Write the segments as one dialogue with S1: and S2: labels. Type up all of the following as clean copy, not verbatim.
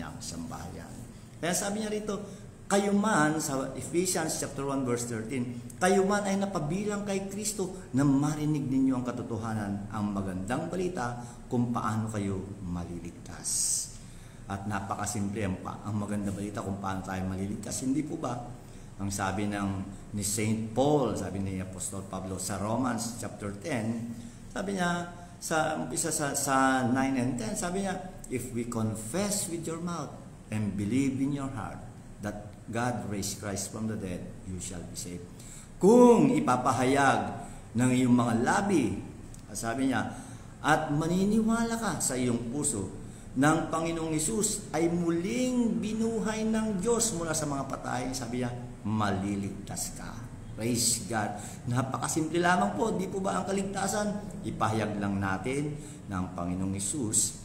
S1: kanyang sambahayan. Kaya sabi niya rito, kayo man, sa Ephesians chapter 1 verse 13, kayo man ay napabilang kay Kristo na marinig ninyo ang katotohanan, ang magandang balita kung paano kayo maliligtas. At napakasimple ang magandang balita kung paano tayo maliligtas. Hindi po ba? Ang sabi ni Saint Paul, sabi ni Apostol Pablo sa Romans chapter 10, sabi niya, sa umpisa sa 9 and 10, sabi niya, if we confess with your mouth and believe in your heart that God raised Christ from the dead, you shall be saved. Kung ipapahayag ng iyong mga labi, sabi niya, at maniniwala ka sa iyong puso ng Panginoong Hesus ay muling binuhay ng Diyos mula sa mga patay, sabi niya, maliligtas ka. Praise God. Napakasimple lamang po, di po ba ang kaligtasan? Ipahayag lang natin ng Panginoong Hesus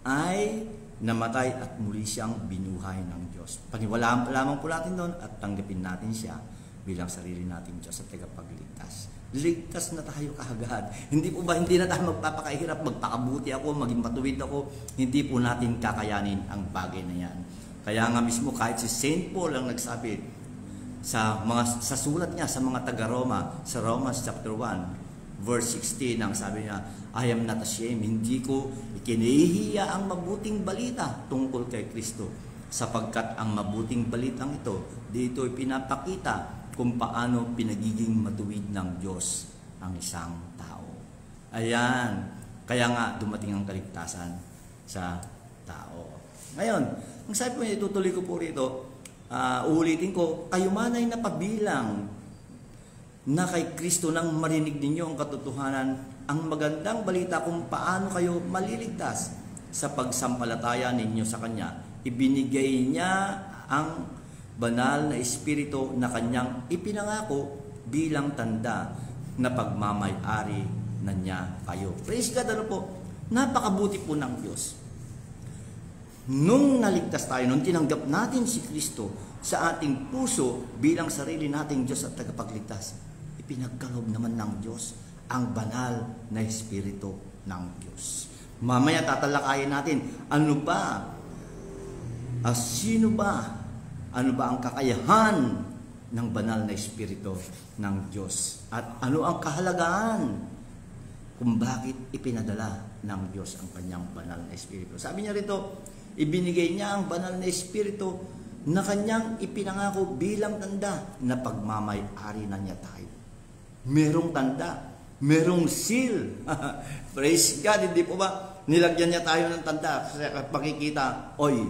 S1: ay namatay at muli siyang binuhay ng Diyos. Paniwalaan pa lamang po natin doon at tanggapin natin siya bilang sarili nating Diyos at tagapagligtas. Ligtas na tayo kaagad. Hindi po ba, hindi na tayo magpapakahirap, magpakabuti ako, maging matuwid ako. Hindi po natin kakayanin ang bagay na yan. Kaya nga mismo kahit si Saint Paul ang nagsabi sa sulat niya sa mga taga-Roma, sa Romans chapter 1 verse 16, ang sabi niya, I am not ashamed, hindi ko ikinahihiya ang mabuting balita tungkol kay Kristo, sapagkat ang mabuting balitang ito, dito pinapakita kung paano pinagiging matuwid ng Diyos ang isang tao. Ayan, kaya nga dumating ang kaligtasan sa tao. Ngayon, ang sabi ko niya, itutuloy ko po rito, uulitin ko, kayo man ay napabilang na kay Kristo nang marinig ninyo ang katotohanan, ang magandang balita kung paano kayo maliligtas sa pagsampalataya ninyo sa Kanya. Ibinigay niya ang banal na Espiritu na Kanyang ipinangako bilang tanda na pagmamay-ari na niya kayo. Praise God, ano po? Napakabuti po ng Diyos. Nung naligtas tayo, nung tinanggap natin si Kristo sa ating puso bilang sarili nating Diyos at tagapagligtas, ipinagkaloob naman ng Diyos ang banal na Espiritu ng Diyos. Mamaya tatalakayin natin, ano ba? Sino ba? Ano ba ang kakayahan ng banal na Espiritu ng Diyos? At ano ang kahalagaan kung bakit ipinadala ng Diyos ang kanyang banal na Espiritu? Sabi niya rito, ibinigay niya ang banal na Espiritu na kanyang ipinangako bilang tanda na pagmamay-ari na niya tayo. Merong tanda, merong seal. Praise God, hindi po ba? Nilagyan niya tayo ng tanda. Kasi pakikita, oy,